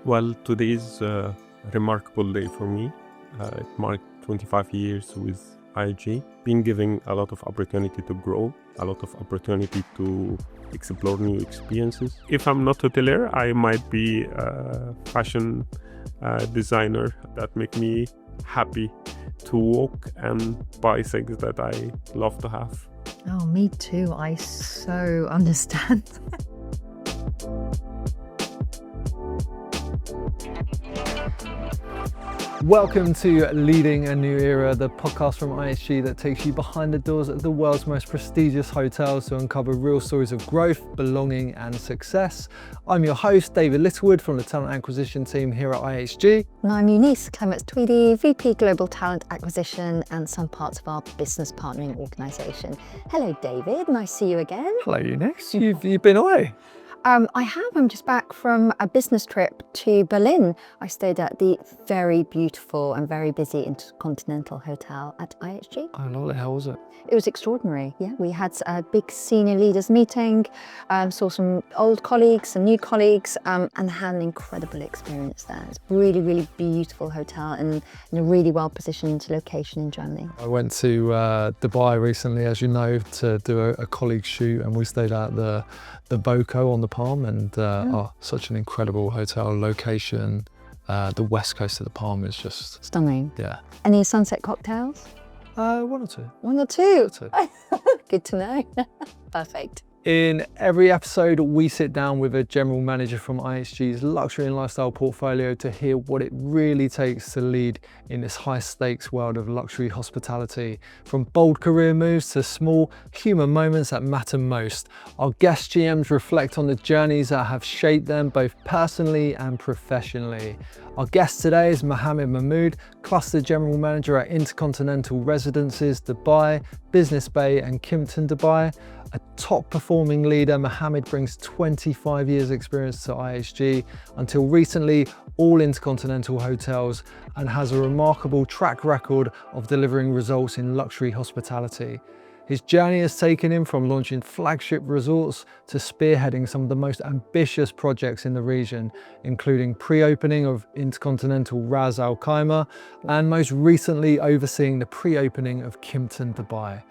Well, today is a remarkable day for me. It marked 25 years with IHG, been given a lot of opportunity to grow, a lot of opportunity to explore new experiences. If I'm not hotelier, I might be a fashion designer that make me happy to walk and buy things that I love to have. Oh, me too. I so understand. Welcome to Leading a New Era, the podcast from IHG that takes you behind the doors of the world's most prestigious hotels to uncover real stories of growth, belonging and success. I'm your host, David Littlewood from the Talent Acquisition team here at IHG. And I'm Eunice Clements-Tweedy, VP Global Talent Acquisition and some parts of our business partnering organisation. Hello, David. Nice to see you again. Hello, Eunice. You've been away? I have. I'm just back from a business trip to Berlin. I stayed at the very beautiful and very busy InterContinental Hotel at IHG. Oh, lovely. How was it? It was extraordinary. Yeah, we had a big senior leaders meeting, saw some old colleagues and new colleagues, and had an incredible experience there. It's a really, really beautiful hotel and in a really well-positioned location in Germany. I went to Dubai recently, as you know, to do a colleague shoot, and we stayed at the Boko on the Palm, and such an incredible hotel location. The west coast of the Palm is just stunning. Yeah. Any sunset cocktails? One or two. One or two? One or two. Good to know. Perfect. In every episode, we sit down with a general manager from IHG's luxury and lifestyle portfolio to hear what it really takes to lead in this high-stakes world of luxury hospitality. From bold career moves to small human moments that matter most, our guest GMs reflect on the journeys that have shaped them both personally and professionally. Our guest today is Mohamed Mahmoud, Cluster General Manager at InterContinental Residences Dubai, Business Bay and Kimpton Dubai. A top performing leader, Mohamed brings 25 years experience to IHG, until recently all InterContinental hotels, and has a remarkable track record of delivering results in luxury hospitality. His journey has taken him from launching flagship resorts to spearheading some of the most ambitious projects in the region, including pre-opening of InterContinental Ras Al Khaimah and most recently overseeing the pre-opening of Kimpton Dubai.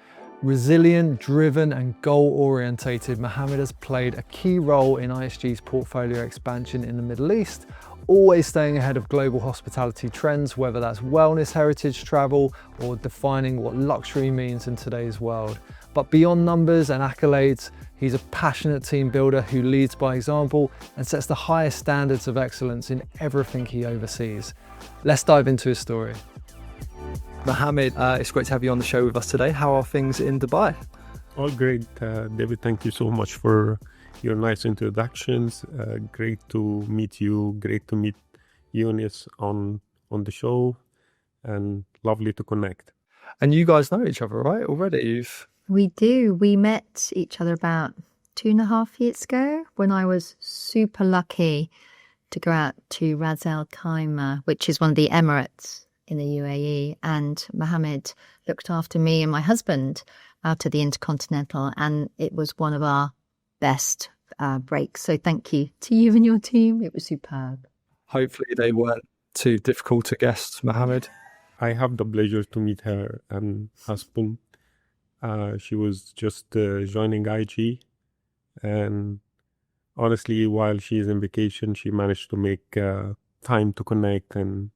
Resilient, driven and goal-orientated, Mohamed has played a key role in IHG's portfolio expansion in the Middle East, always staying ahead of global hospitality trends, whether that's wellness, heritage travel, or defining what luxury means in today's world. But beyond numbers and accolades, he's a passionate team builder who leads by example and sets the highest standards of excellence in everything he oversees. Let's dive into his story. Mohamed, it's great to have you on the show with us today. How are things in Dubai? All great, David. Thank you so much for your nice introductions. Great to meet you. Great to meet Eunice on the show, and lovely to connect. And you guys know each other, right? Already, We do. We met each other about 2.5 years ago when I was super lucky to go out to Ras Al Khaimah, which is one of the Emirates in the UAE, and Mohamed looked after me and my husband out of the InterContinental, and it was one of our best breaks. So thank you to you and your team. It was superb. Hopefully they weren't too difficult to guess, Mohamed. I have the pleasure to meet her and husband. She was just joining IHG, and honestly, while she is on vacation, she managed to make time to connect and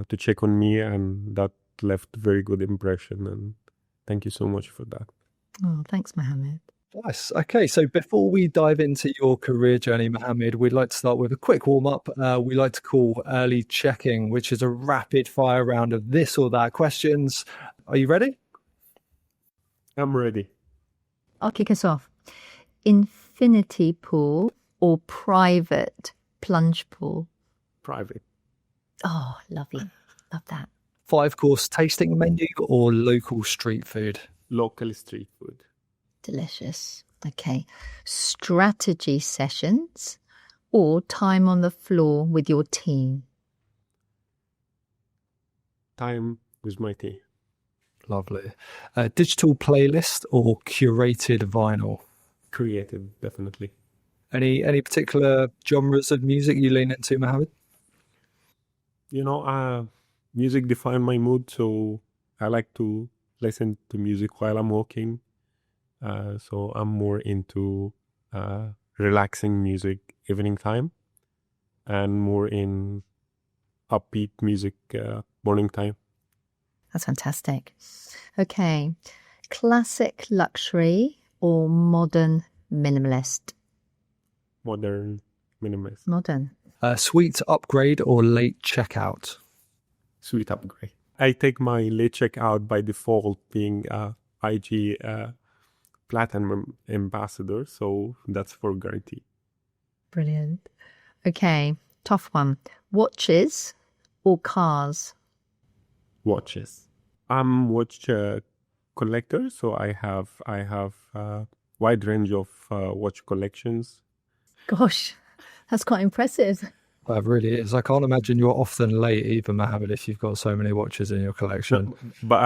to check on me, and that left a very good impression, and thank you so much for that. Oh, thanks, Mohamed. Nice. Okay, so before we dive into your career journey, Mohamed, we'd like to start with a quick warm-up we like to call early checking, which is a rapid fire round of this or that questions. Are you ready? I'm ready. I'll kick us off. Infinity pool or private plunge pool? Private. Oh, lovely. Love that. 5-course tasting menu or local street food? Local street food. Delicious. Okay. Strategy sessions or time on the floor with your team? Time with my team. Lovely. Digital playlist or curated vinyl? Creative, definitely. Any particular genres of music you lean into, Mohamed? Music define my mood, so I like to listen to music while I'm walking. So I'm more into relaxing music evening time, and more in upbeat music morning time. That's fantastic. Okay. Classic luxury or modern minimalist? Modern minimalist. Modern. Suite upgrade or late checkout? Sweet upgrade. I take my late checkout by default being IG Platinum Ambassador, so that's for guarantee. Brilliant. Okay, tough one. Watches or cars? Watches. I'm watch collector, so I have a wide range of watch collections. Gosh, that's quite impressive. That really is. I can't imagine you're often late either, Mohamed, if you've got so many watches in your collection. No, but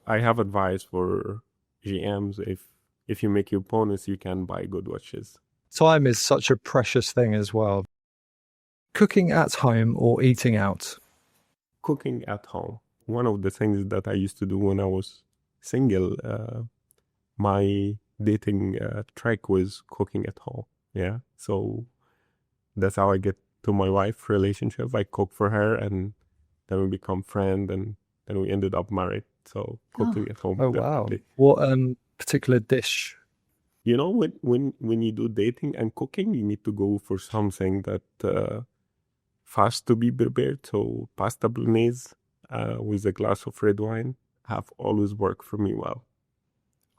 I have advice for GMs. If you make your bonus, you can buy good watches. Time is such a precious thing as well. Cooking at home or eating out? Cooking at home. One of the things that I used to do when I was single, my dating track was cooking at home. Yeah, so that's how I get to my wife relationship. I cook for her, and then we become friends, and then we ended up married. So cooking at home. Oh, definitely. wow. What particular dish? When you do dating and cooking, you need to go for something that fast to be prepared. So pasta bolognese with a glass of red wine have always worked for me well.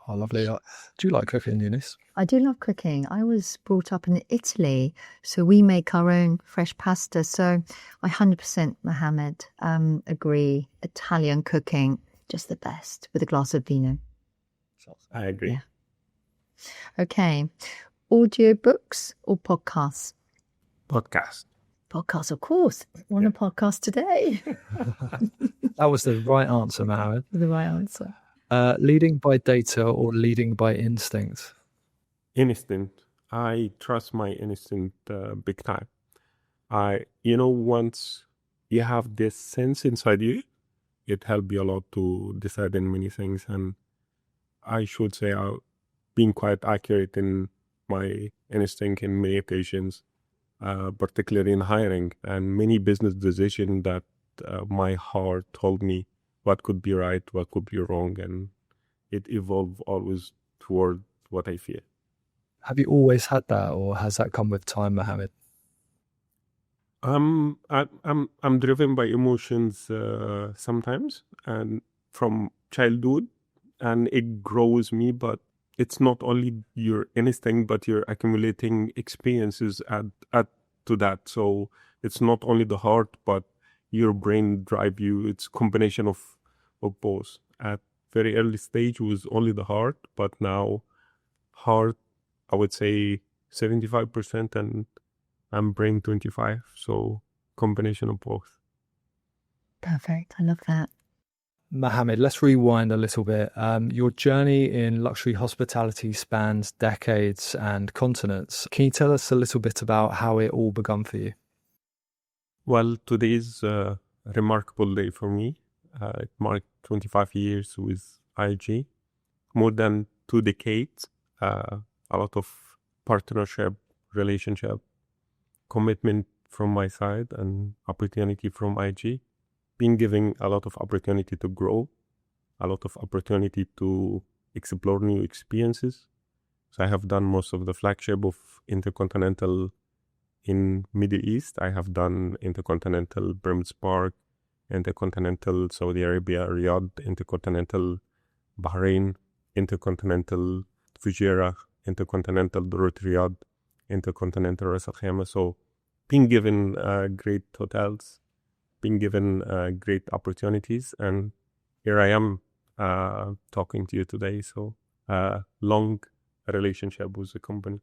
Oh, lovely. Do you like cooking, Eunice? I do love cooking. I was brought up in Italy, so we make our own fresh pasta. So I 100%, Mohamed, agree. Italian cooking, just the best, with a glass of vino. I agree. Yeah. Okay. Audio books or podcasts? Podcast. Podcasts, of course. We're on a podcast today. That was the right answer, Mohamed. The right answer. Leading by data or leading by instinct? Instinct. I trust my instinct big time. Once you have this sense inside you, it helps you a lot to decide in many things. And I should say being quite accurate in my instinct in many occasions, particularly in hiring, and many business decisions that my heart told me what could be right, what could be wrong, and it evolved always toward what I feel. Have you always had that, or has that come with time, Mohamed? I'm driven by emotions sometimes, and from childhood, and it grows me. But it's not only your instinct, but you're accumulating experiences add to that. So it's not only the heart, but your brain drive you. It's a combination of both. At very early stage was only the heart, but now heart, I would say 75%, and brain 25%. So combination of both. Perfect. I love that. Mohamed, let's rewind a little bit. Your journey in luxury hospitality spans decades and continents. Can you tell us a little bit about how it all began for you? Well, today's a remarkable day for me. It marked 25 years with IHG, more than 2 decades, a lot of partnership, relationship, commitment from my side, and opportunity from IHG. Been given a lot of opportunity to grow, a lot of opportunity to explore new experiences. So I have done most of the flagship of InterContinental in Middle East. I have done InterContinental Burmese Park, InterContinental Saudi Arabia, Riyadh, InterContinental Bahrain, InterContinental Fujairah, InterContinental Durut Riyadh, InterContinental Ras Al Khaimah. So being given great hotels, being given great opportunities, and here I am talking to you today. So long relationship with the company.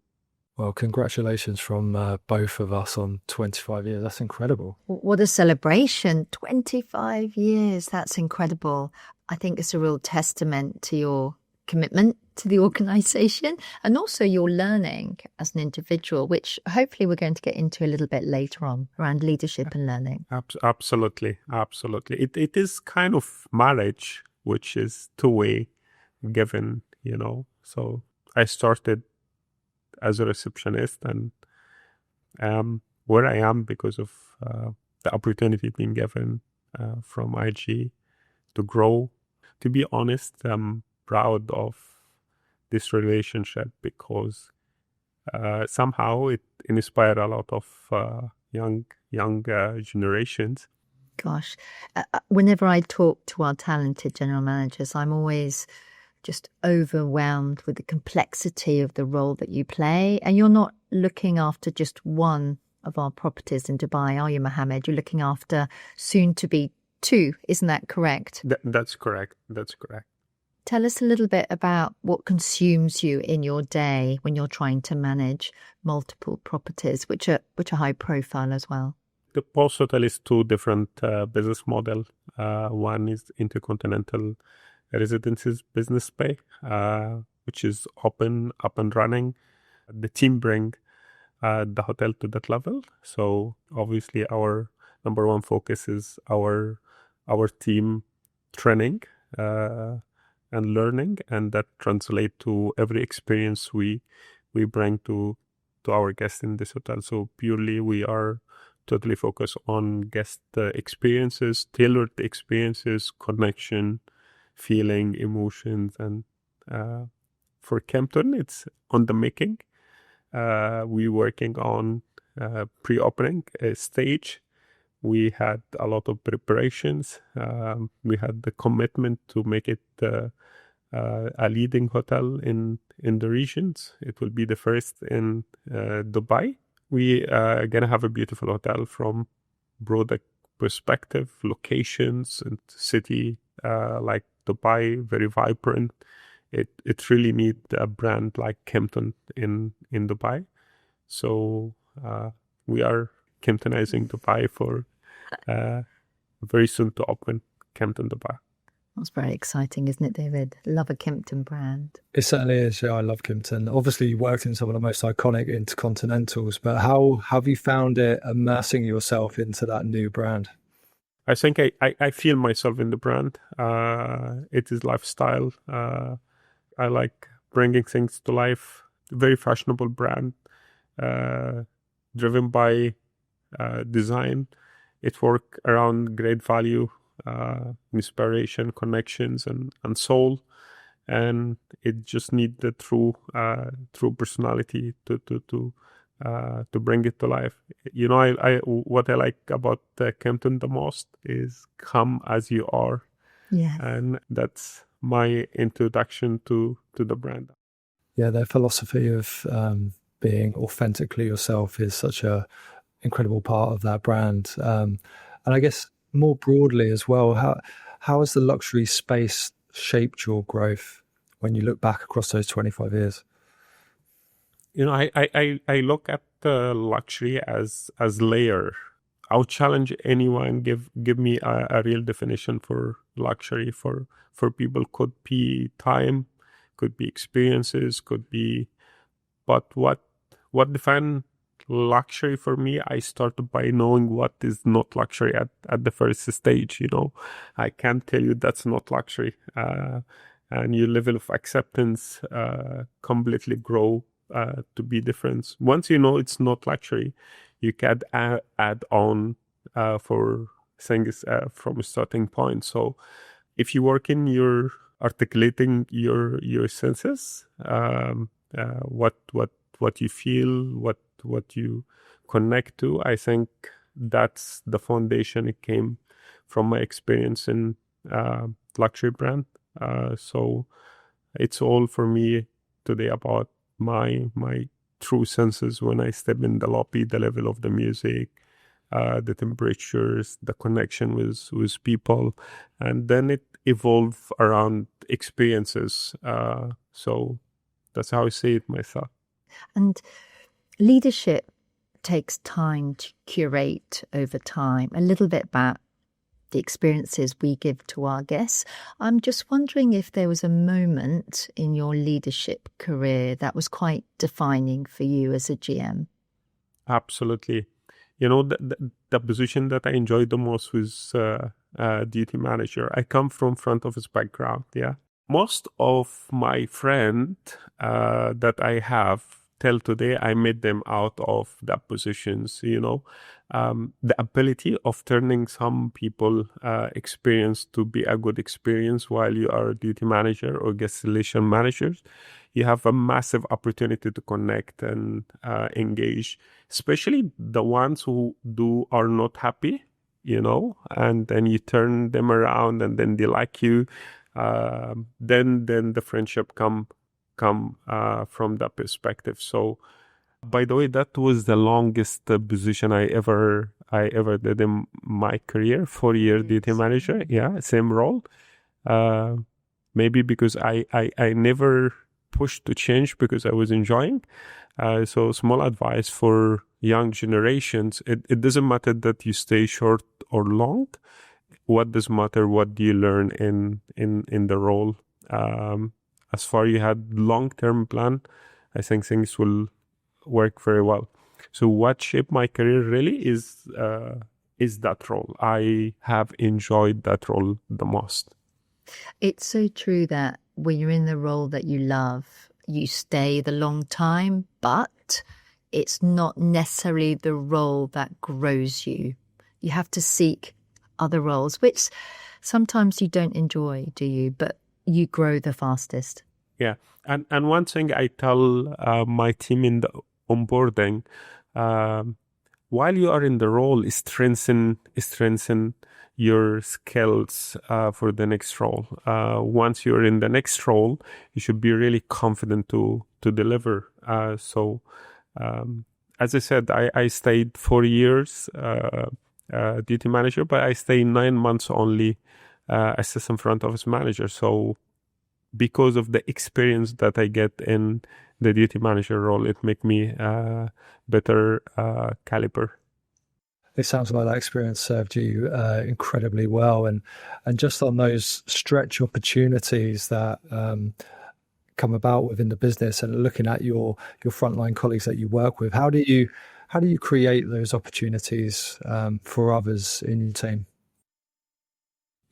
Well, congratulations from both of us on 25 years. That's incredible. What a celebration. 25 years. That's incredible. I think it's a real testament to your commitment to the organization, and also your learning as an individual, which hopefully we're going to get into a little bit later on around leadership and learning. Absolutely. It is kind of marriage, which is two-way given, So I started as a receptionist and where I am because of the opportunity being given from IHG to grow. To be honest, I'm proud of this relationship because somehow it inspired a lot of young generations. Gosh, whenever I talk to our talented general managers, I'm always just overwhelmed with the complexity of the role that you play. And you're not looking after just one of our properties in Dubai, are you, Mohamed? You're looking after soon to be two, isn't that correct? That's correct. Tell us a little bit about what consumes you in your day when you're trying to manage multiple properties, which are high profile as well. The Pulse Hotel is two different business model. One is InterContinental Residences Business Bay, which is up and running. The team bring the hotel to that level. So obviously our number one focus is our team training and learning, and that translate to every experience we bring to our guests in this hotel. So purely we are totally focused on guest experiences, tailored experiences, connection, feeling, emotions, and for Kimpton, it's on the making. We working on pre-opening stage. We had a lot of preparations. We had the commitment to make it a leading hotel in the regions. It will be the first in Dubai. We are gonna have a beautiful hotel from broader perspective, locations and city like Dubai, very vibrant. It really need a brand like Kimpton in Dubai. So we are Kimptonizing Dubai for very soon to open Kimpton Dubai. That's very exciting, isn't it, David? Love a Kimpton brand. It certainly is. Yeah, I love Kimpton. Obviously, you worked in some of the most iconic InterContinentals, but how have you found it immersing yourself into that new brand? I think I feel myself in the brand. It is lifestyle. I like bringing things to life. Very fashionable brand, driven by design. It work around great value, inspiration, connections, and soul, and it just need the true personality to bring it to life. I what I like about Kimpton the most is come as you are. Yeah, And that's my introduction to the brand. Yeah, their philosophy of being authentically yourself is such a incredible part of that brand. And I guess more broadly as well, how has the luxury space shaped your growth when you look back across those 25 years? I look at luxury as layer. I would challenge anyone, give me a real definition for luxury. For people, could be time, could be experiences, could be, but what define luxury for me, I started by knowing what is not luxury at the first stage. I can't tell you that's not luxury, and your level of acceptance completely grow to be different. Once you know it's not luxury, you can add on for things from a starting point. So if you work in your articulating your senses, what you feel, what you connect to, I think that's the foundation. It came from my experience in luxury brand. So it's all for me today about my true senses when I step in the lobby, the level of the music, the temperatures, the connection with people, and then it evolved around experiences. So that's how I see it myself. And leadership takes time to curate over time. A little bit about the experiences we give to our guests. I'm just wondering if there was a moment in your leadership career that was quite defining for you as a GM. Absolutely. The position that I enjoyed the most was duty manager. I come from front office background. Yeah. Most of my friends that I have till today, I made them out of that positions. The ability of turning some people experience to be a good experience while you are a duty manager or guest relation managers. You have a massive opportunity to connect and engage, especially the ones who are not happy, and then you turn them around and then they like you. Then the friendship come from that perspective. So, by the way, that was the longest position I ever did in my career. 4-year duty manager. Yeah, same role. Maybe because I never pushed to change because I was enjoying. So small advice for young generations. It doesn't matter that you stay short or long. What does matter? What do you learn in the role? As far you had long-term plan, I think things will work very well. So what shaped my career really is that role. I have enjoyed that role the most. It's so true that when you're in the role that you love, you stay the long time, but it's not necessarily the role that grows you. You have to seek other roles, which sometimes you don't enjoy, do you? But you grow the fastest. Yeah. And one thing I tell my team in the onboarding, while you are in the role, strengthen your skills for the next role. Once you're in the next role, you should be really confident to deliver. So as I said, I stayed 4 years duty manager, but I stayed 9 months only assistant front office manager. So because of the experience that I get in the duty manager role, it make me better caliber. It sounds like that experience served you incredibly well. And just on those stretch opportunities that come about within the business, and looking at your frontline colleagues that you work with, how do you create those opportunities for others in your team?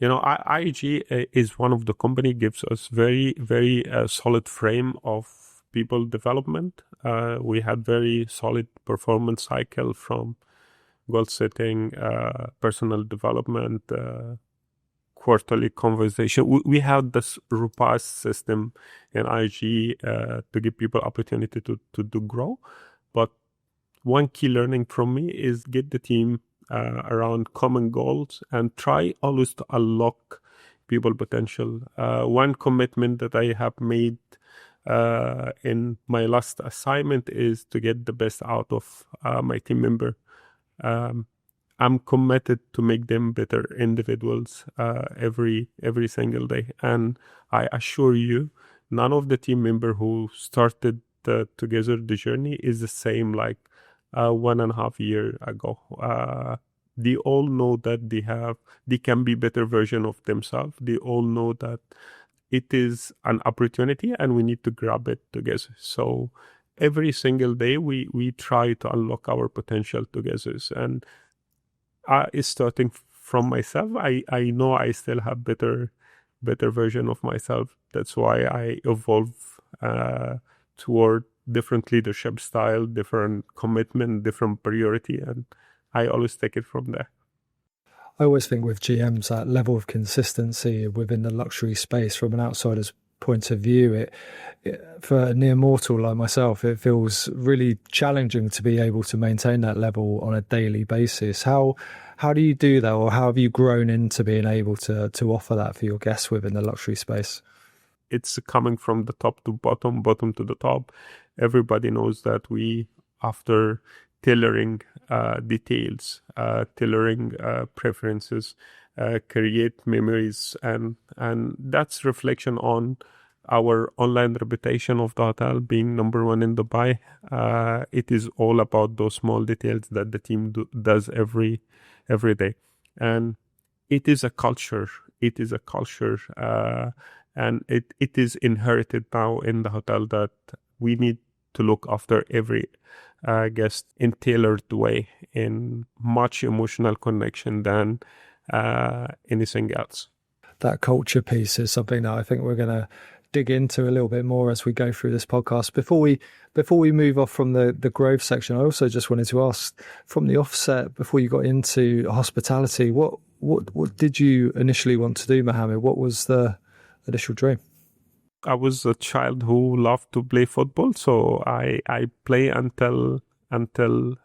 IHG is one of the company gives us very, very solid frame of people development. We had very solid performance cycle from goal setting, personal development, quarterly conversation. We have this robust system in IHG to give people opportunity to grow. But one key learning from me is get the team around common goals and try always to unlock people potential. One commitment that I have made in my last assignment is to get the best out of my team member. I'm committed to make them better individuals every single day. And I assure you, none of the team member who started together the journey is the same like 1.5 years ago. They all know that they can be better version of themselves. They all know that it is an opportunity and we need to grab it together. So every single day we try to unlock our potential together. And it's starting from myself. I know I still have better version of myself. That's why I evolve toward different leadership style, different commitment, different priority, and I always take it from there. I always think with GMs, that level of consistency within the luxury space from an outsider's point of view, it for a near mortal like myself, it feels really challenging to be able to maintain that level on a daily basis. How do you do that, or how have you grown into being able to offer that for your guests within the luxury space? It's coming from the top to bottom to the top. Everybody knows that we, after tailoring details, tailoring preferences, create memories, and that's reflection on our online reputation of the hotel being number one in Dubai. It is all about those small details that the team does every day. And it is a culture. It is a culture, and it is inherited now in the hotel that we need to look after every guest in tailored way, in much emotional connection than anything else. That culture piece is something that I think we're going to dig into a little bit more as we go through this podcast. Before we move off from the growth section, I also just wanted to ask, from the offset, before you got into hospitality, what did you initially want to do, Mohamed? What was the initial dream? I was a child who loved to play football, so I play until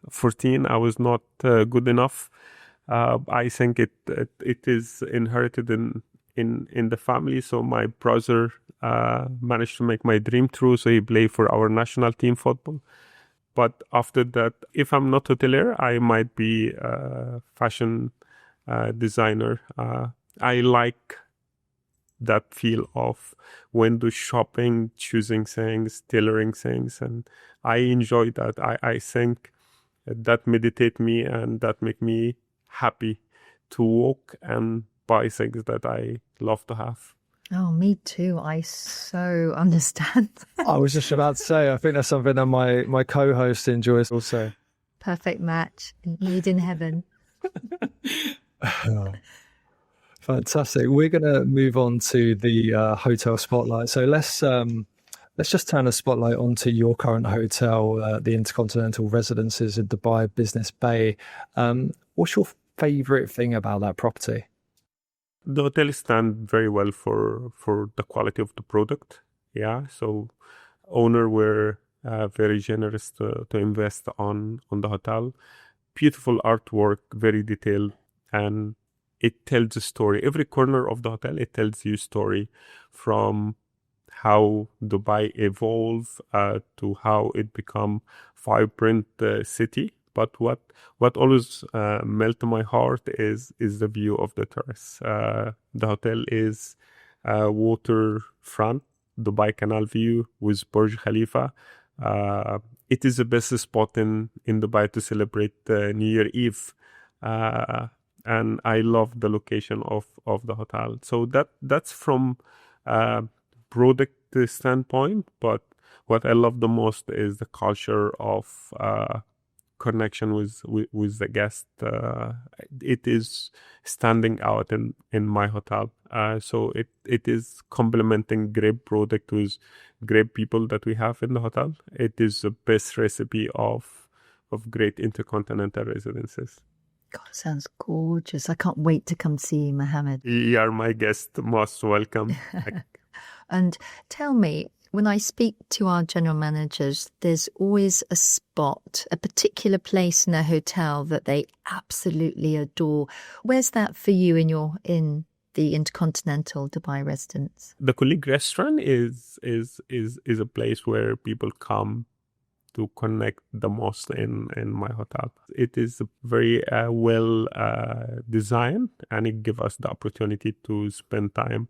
14. I was not good enough. I think it is inherited in the family. So my brother managed to make my dream true. So he played for our national team football. But after that, if I'm not hotelier, I might be a fashion designer. I like that feel of window shopping, choosing things, tailoring things, and I enjoy that. I think that meditate me and that make me happy to walk and buy things that I love to have. Oh, me too. I so understand. I was just about to say, I think that's something that my co-host enjoys also. Perfect match. Meet in heaven. Fantastic. We're going to move on to the hotel spotlight. So let's just turn a spotlight onto your current hotel, the InterContinental Residences in Dubai Business Bay. What's your favorite thing about that property? The hotel stand very well for the quality of the product. Yeah, so owner were very generous to invest on the hotel. Beautiful artwork, very detailed, and it tells a story. Every corner of the hotel, it tells you a story, from how Dubai evolved to how it become vibrant city. But what always melt my heart is the view of the terrace. The hotel is waterfront, Dubai Canal view with Burj Khalifa. It is the best spot in Dubai to celebrate New Year Eve. And I love the location of the hotel. So that's from product standpoint. But what I love the most is the culture of connection with the guest. It is standing out in my hotel. So it is complementing great product with great people that we have in the hotel. It is the best recipe of great InterContinental residences. God, sounds gorgeous. I can't wait to come see you, Mohamed. You are my guest, most welcome. And tell me, when I speak to our general managers, there's always a spot, a particular place in a hotel that they absolutely adore. Where's that for you in the InterContinental Dubai residence? The Colleague restaurant is a place where people come to connect the most in my hotel. It is very well designed, and it gives us the opportunity to spend time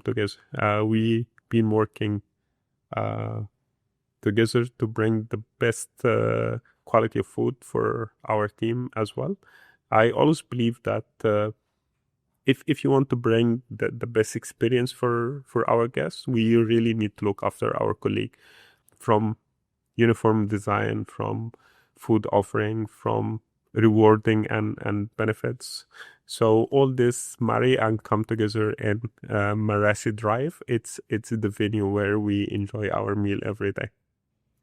together. We been working together to bring the best quality of food for our team as well. I always believe that if you want to bring the best experience for our guests, we really need to look after our colleague, from uniform design, from food offering, from rewarding and benefits. So all this marry and come together in Marassi Drive. It's the venue where we enjoy our meal every day.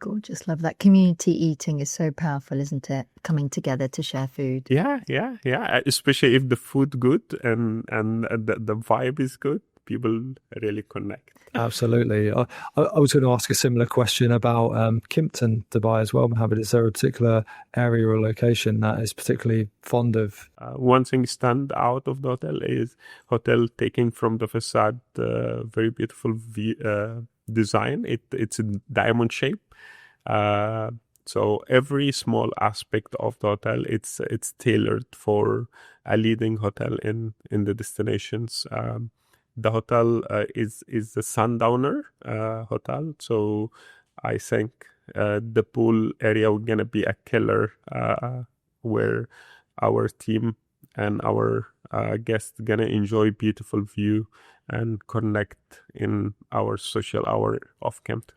Gorgeous. Love that. Community eating is so powerful, isn't it? Coming together to share food. Yeah. Especially if the food good and the vibe is good, people really connect. Absolutely. I was going to ask a similar question about Kimpton, Dubai as well, Mohamed. Is there a particular area or location that is particularly fond of? One thing stand out of the hotel is hotel taking from the facade very beautiful design. It's a diamond shape. So every small aspect of the hotel, it's tailored for a leading hotel in the destinations. The hotel is the sundowner hotel, so I think the pool area is gonna be a killer where our team and our guests gonna enjoy beautiful view and connect in our social hour of Kimpton.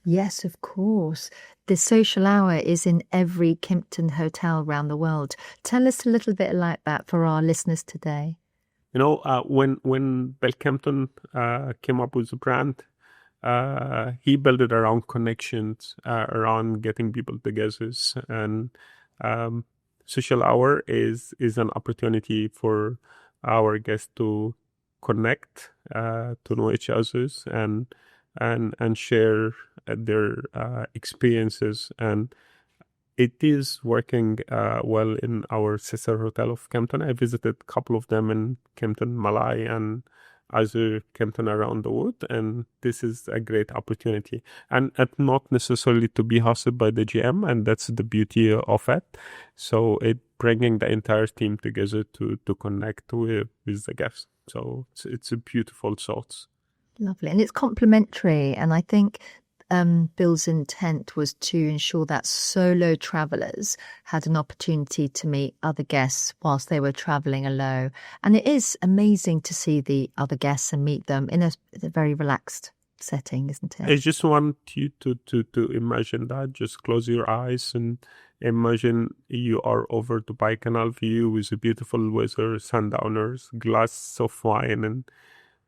Yes, of course. The social hour is in every Kimpton hotel around the world. Tell us a little bit like that for our listeners today. When Bill Kimpton came up with the brand, he built it around connections, around getting people together, and social hour is an opportunity for our guests to connect, to know each other's, and share their experiences. And it is working well in our sister hotel of Kimpton. I visited a couple of them in Kimpton, Malai, and other Kimpton around the world, and this is a great opportunity. And not necessarily to be hosted by the GM, and that's the beauty of it. So it bringing the entire team together to connect with the guests. So it's a beautiful thought. Lovely. And it's complementary. And I think Bill's intent was to ensure that solo travellers had an opportunity to meet other guests whilst they were travelling alone. And it is amazing to see the other guests and meet them in a very relaxed setting, isn't it? I just want you to imagine that. Just close your eyes and imagine you are over the Baikonur view with a beautiful weather, sundowners, glass of wine, and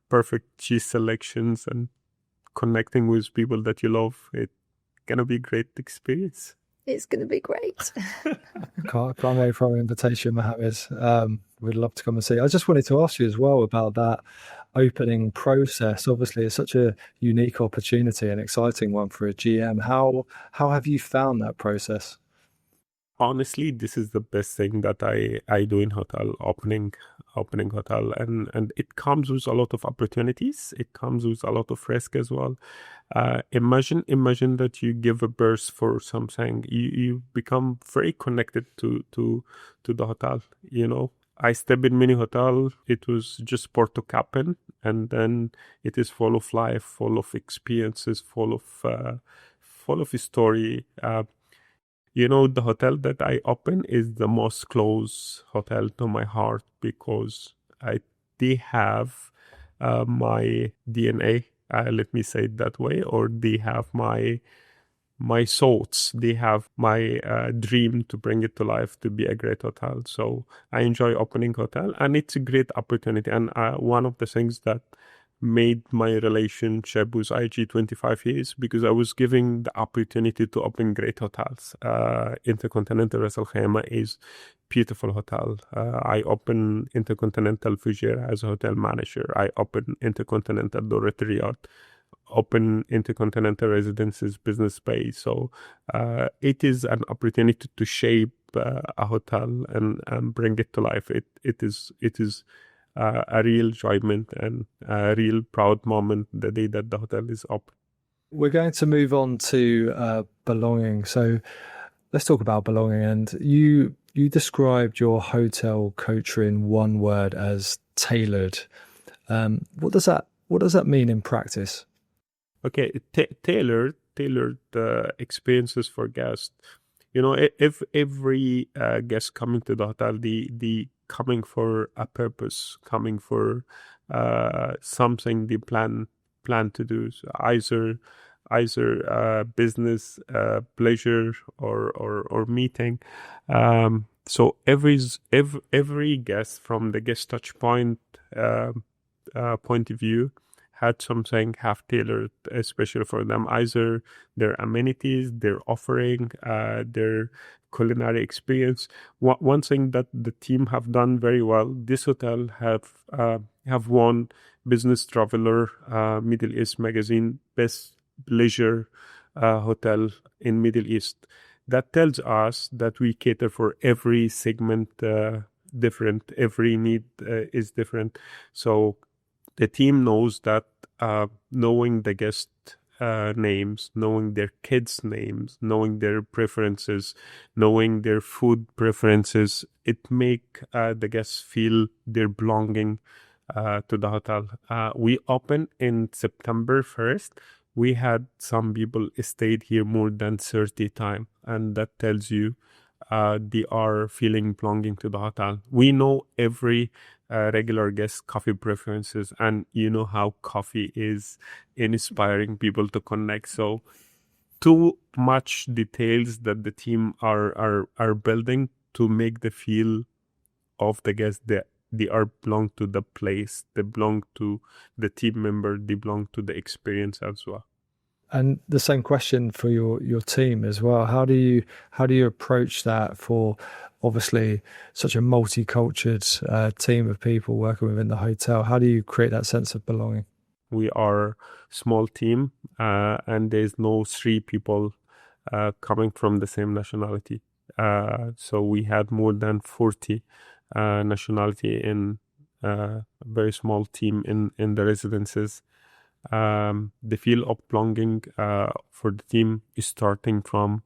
perfect cheese selections, and connecting with people that you love. It's gonna be a great experience. It's going to be great. Can't wait for our invitation, Mohamed. We'd love to come and see. I just wanted to ask you as well about that opening process. Obviously, it's such a unique opportunity, an exciting one for a GM. How have you found that process? Honestly, this is the best thing that I do in hotel, opening hotel, and it comes with a lot of opportunities. It comes with a lot of risk as well. Imagine that you give a birth for something. You become very connected to the hotel. I stayed in many hotel. It was just Porto Capin, and then it is full of life, full of experiences, full of story. The hotel that I open is the most close hotel to my heart because they have my DNA, let me say it that way, or they have my thoughts, they have my dream to bring it to life to be a great hotel. So I enjoy opening hotel, and it's a great opportunity. And one of the things that made my relationship with IHG 25 years because I was giving the opportunity to open great hotels. InterContinental Ras Al Khaimah is beautiful hotel. I opened InterContinental Fujairah as a hotel manager. I opened InterContinental Dorat Riyadh, open InterContinental Residences business space. So it is an opportunity to shape a hotel and bring it to life. It is a real enjoyment and a real proud moment the day that the hotel is open. We're going to move on to belonging. So let's talk about belonging. And you described your hotel culture in one word as tailored. What does that mean in practice? Okay, tailored experiences for guests. If every guest coming to the hotel, the coming for a purpose, coming for something they plan to do, so either business, pleasure, or meeting. So every guest from the guest touch point point of view had something half tailored, especially for them, either their amenities, their offering, their culinary experience. One thing that the team have done very well, this hotel have won Business Traveler Middle East magazine best leisure hotel in Middle East. That tells us that we cater for every segment different, every need is different. So the team knows that knowing the guest names, knowing their kids' names, knowing their preferences, knowing their food preferences, it make the guests feel they're belonging to the hotel. We opened in September 1st. We had some people stayed here more than 30 times, and that tells you they are feeling belonging to the hotel. We know every regular guest coffee preferences, and you know how coffee is inspiring people to connect. So too much details that the team are building to make the feel of the guests that they are belong to the place, they belong to the team member, they belong to the experience as well. And the same question for your team as well. How do you approach that for obviously such a multicultural team of people working within the hotel? How do you create that sense of belonging? We are small team, and there's no three people coming from the same nationality. So we had more than 40 nationality in a very small team in the residences. The feel of belonging for the team is starting from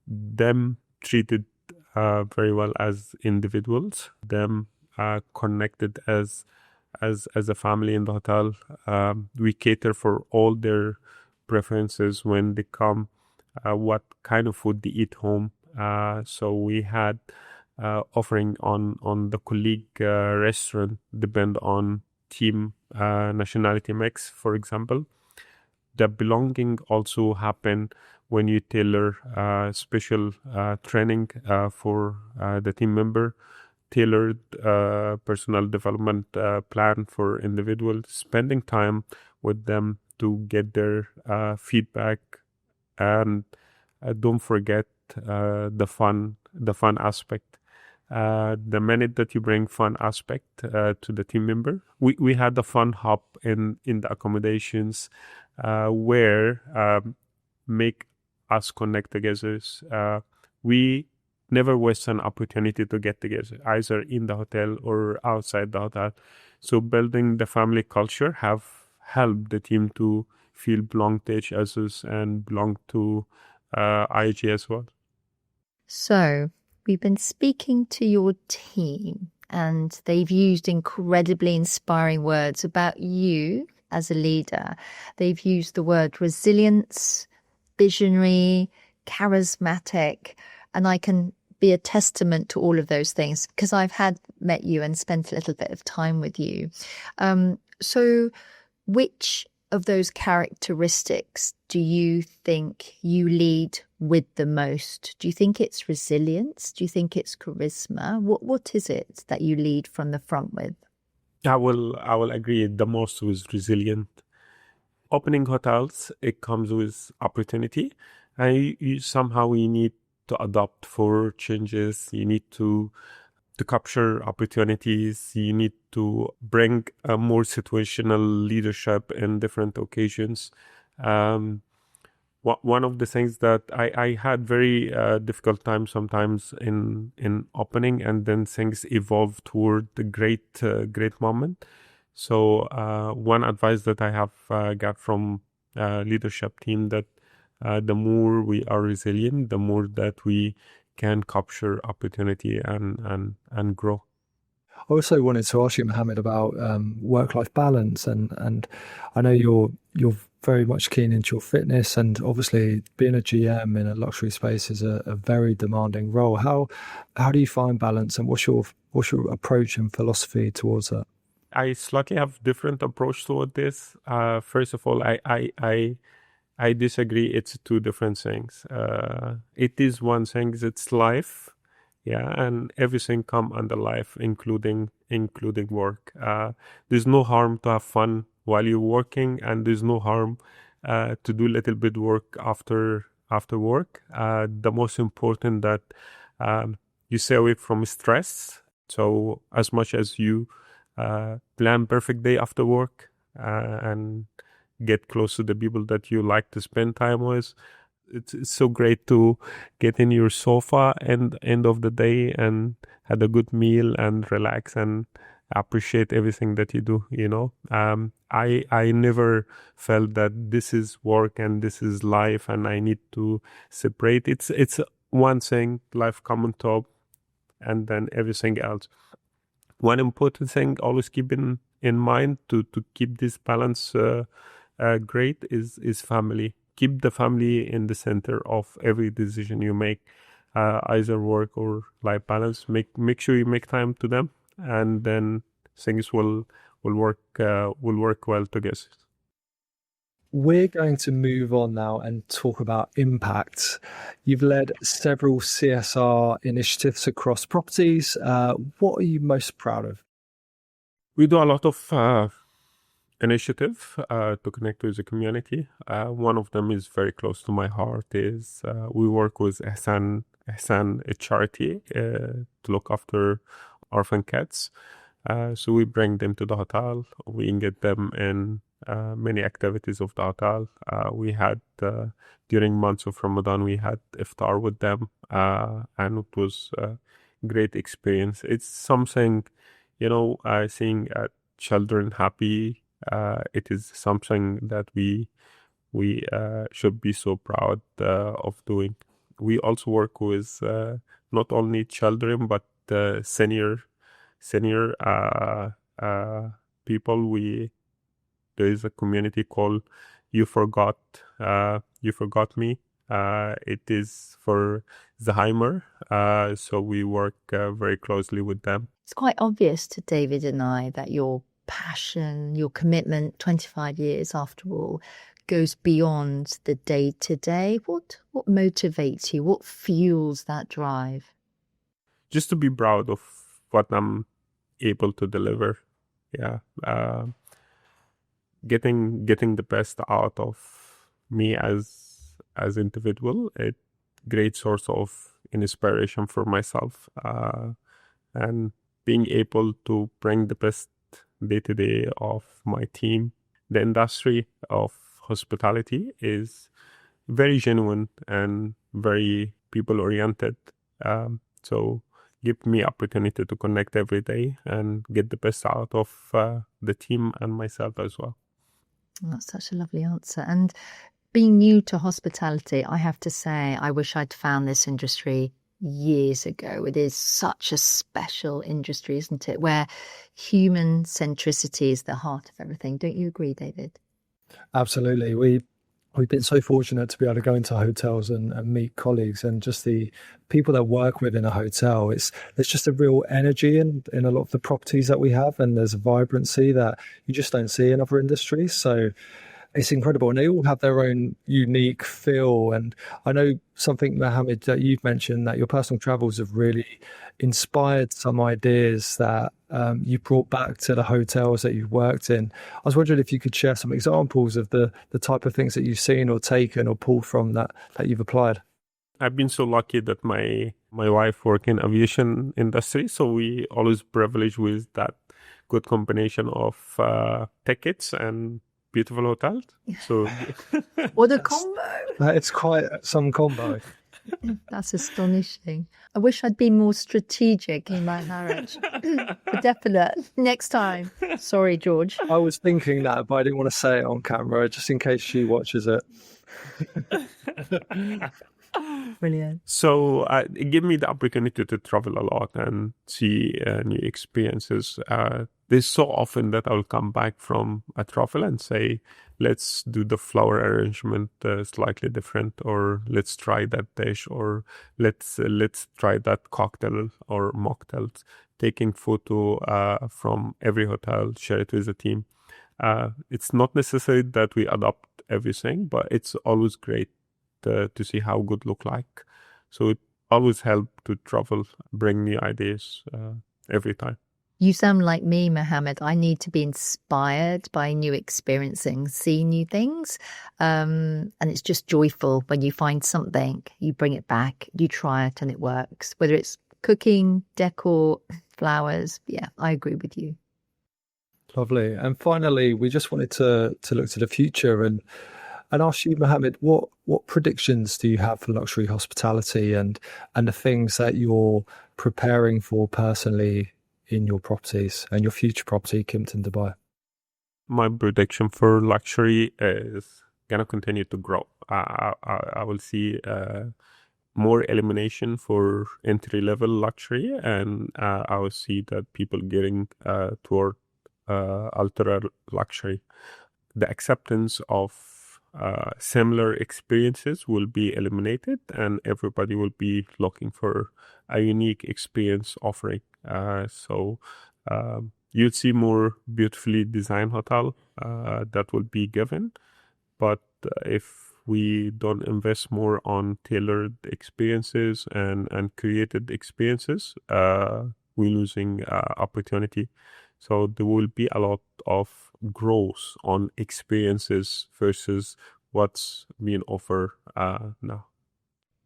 them treated very well as individuals, them connected as a family in the hotel. We cater for all their preferences when they come, what kind of food they eat home. So we had offering on the colleague restaurant depend on team nationality mix, for example. The belonging also happen when you tailor special training for the team member, tailored personal development plan for individuals, spending time with them to get their feedback, and don't forget the fun aspect. The minute that you bring fun aspect to the team member, we had a fun hub in the accommodations where make us connect together. We never waste an opportunity to get together, either in the hotel or outside the hotel. So building the family culture have helped the team to feel belong to each other and belong to IHG as well. So we've been speaking to your team and they've used incredibly inspiring words about you as a leader. They've used the word resilience, visionary, charismatic, and I can be a testament to all of those things because I've met you and spent a little bit of time with you. So which of those characteristics do you think you lead with the most? Do you think it's resilience? Do you think it's charisma? What is it that you lead from the front with? I will agree the most with resilient. Opening hotels, it comes with opportunity, and you somehow you need to adapt for changes. You need to capture opportunities. You need to bring a more situational leadership in different occasions. One of the things that I had very difficult time sometimes in opening, and then things evolve toward the great moment. So one advice that I have got from leadership team that the more we are resilient, the more that we can capture opportunity and grow. I also wanted to ask you, Mohamed, about work-life balance, and I know you're very much keen into your fitness, and obviously being a GM in a luxury space is a very demanding role. How do you find balance, and what's your approach and philosophy towards that? I slightly have different approach toward this. First of all, I disagree. It's two different things. It is one thing. It's life, yeah, and everything come under life, including work. There's no harm to have fun while you're working, and there's no harm to do a little bit work after work. The most important that you stay away from stress. So as much as you plan perfect day after work and get close to the people that you like to spend time with. It's so great to get in your sofa and end of the day and had a good meal and relax and appreciate everything that you do. I never felt that this is work and this is life and I need to separate. It's one thing, life come on top, and then everything else. One important thing always keep in mind to keep this balance great is family. Keep the family in the center of every decision you make. either work or life balance. Make sure you make time to them, and then things will work well together. We're going to move on now and talk about impact. You've led several CSR initiatives across properties. What are you most proud of? We do a lot of initiative to connect with the community. One of them is very close to my heart. Is we work with Ihsan, a charity, to look after orphan cats. So we bring them to the hotel. We engage them in many activities of the hotel. We had during months of Ramadan, we had iftar with them, and it was a great experience. It's something, seeing children happy. It is something that we should be so proud of doing. We also work with not only children but senior people. There is a community called You Forgot Me. It is for Alzheimer. So we work very closely with them. It's quite obvious to David and I that your passion, your commitment, 25 years after all, goes beyond the day-to-day. What motivates you? What fuels that drive? Just to be proud of what I'm able to deliver. Yeah. Getting the best out of me as individual, a great source of inspiration for myself, and being able to bring the best day-to-day of my team. The industry of hospitality is very genuine and very people-oriented. So give me opportunity to connect every day and get the best out of the team and myself as well. That's such a lovely answer. And being new to hospitality, I have to say, I wish I'd found this industry years ago. It is such a special industry, isn't it? Where human centricity is the heart of everything. Don't you agree, David? Absolutely. We've been so fortunate to be able to go into hotels and meet colleagues, and just the people that work within a hotel. There's just a real energy in a lot of the properties that we have, and there's a vibrancy that you just don't see in other industries. So it's incredible. And they all have their own unique feel. And I know something, Mohamed, that you've mentioned, that your personal travels have really inspired some ideas that you brought back to the hotels that you've worked in. I was wondering if you could share some examples of the type of things that you've seen or taken or pulled from that you've applied. I've been so lucky that my wife works in aviation industry, so we always privileged with that good combination of tickets and beautiful hotels. So What a combo! It's quite some combo. That's astonishing. I wish I'd been more strategic in my marriage. For definite. Next time. Sorry, George. I was thinking that, but I didn't want to say it on camera just in case she watches it. Brilliant. So it gave me the opportunity to travel a lot and see new experiences. There's so often that I'll come back from a travel and say, let's do the flower arrangement slightly different, or let's try that dish, or let's try that cocktail or mocktails. Taking photo from every hotel, share it with the team. It's not necessary that we adopt everything, but it's always great to see how good look like. So it always helps to travel, bring new ideas every time. You sound like me, Mohamed. I need to be inspired by new experiencing, see new things. And it's just joyful when you find something, you bring it back, you try it and it works. Whether it's cooking, decor, flowers. Yeah, I agree with you. Lovely. And finally, we just wanted to look to the future and ask you, Mohamed, what predictions do you have for luxury hospitality and the things that you're preparing for personally in your properties and your future property, Kimpton Dubai? My prediction for luxury is going to continue to grow. I will see more elimination for entry-level luxury, and I will see that people getting toward ultra luxury. The acceptance of similar experiences will be eliminated, and everybody will be looking for a unique experience offering. So you'll see more beautifully designed hotel that will be given. But if we don't invest more on tailored experiences and created experiences, we're losing opportunity. So there will be a lot of growth on experiences versus what's being offered now.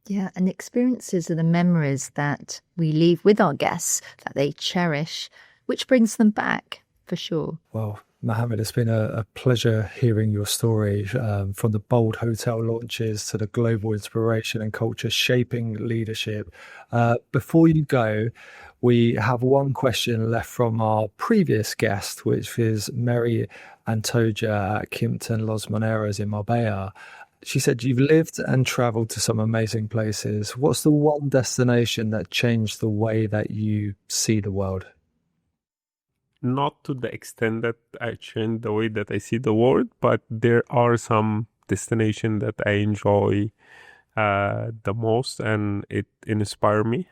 Yeah, and experiences are the memories that we leave with our guests that they cherish, which brings them back for sure. Well, Mohamed, it's been a pleasure hearing your story, from the bold hotel launches to the global inspiration and culture shaping leadership. Before you go, we have one question left from our previous guest, which is Mary Antoja at Kimpton Los Moneros in Marbella. She said, you've lived and traveled to some amazing places. What's the one destination that changed the way that you see the world? Not to the extent that I change the way that I see the world, but there are some destinations that I enjoy the most, and it inspires me.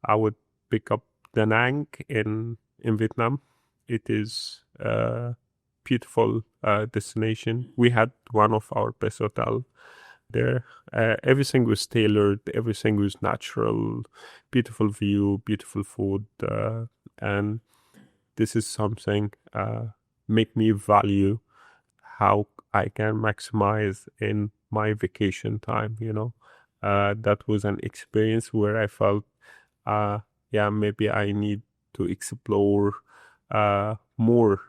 I would pick up Da Nang in Vietnam. It is a beautiful destination. We had one of our best hotels there. Everything was tailored, everything was natural, beautiful view, beautiful food, and this is something make me value how I can maximize in my vacation time. That was an experience where I felt maybe I need to explore more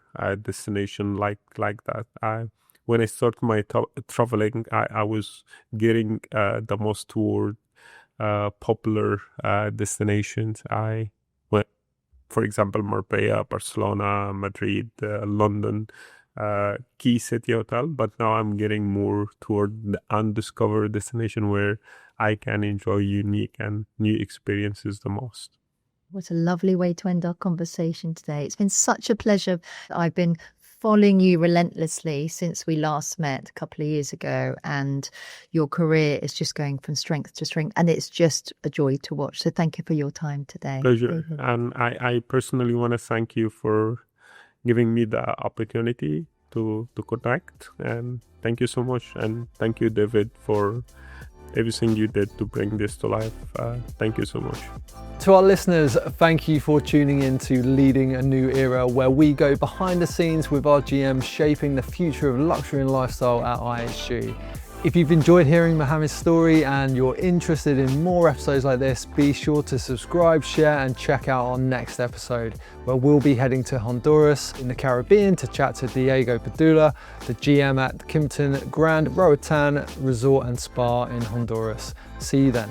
destination like that. When I started my traveling, I was getting the most toward popular destinations. I went, for example, Marbella, Barcelona, Madrid, London, key city hotel. But now I'm getting more toward the undiscovered destination where I can enjoy unique and new experiences the most. What a lovely way to end our conversation today. It's been such a pleasure. I've been following you relentlessly since we last met a couple of years ago, and your career is just going from strength to strength, and it's just a joy to watch. So thank you for your time today. Pleasure. And I personally want to thank you for giving me the opportunity to connect, and thank you so much. And thank you, David, for everything you did to bring this to life. Thank you so much. To our listeners, thank you for tuning in to Leading a New Era, where we go behind the scenes with our GM shaping the future of luxury and lifestyle at IHG. If you've enjoyed hearing Mohamed's story and you're interested in more episodes like this, be sure to subscribe, share, and check out our next episode, where we'll be heading to Honduras in the Caribbean to chat to Diego Padula, the GM at Kimpton Grand Roatan Resort and Spa in Honduras. See you then.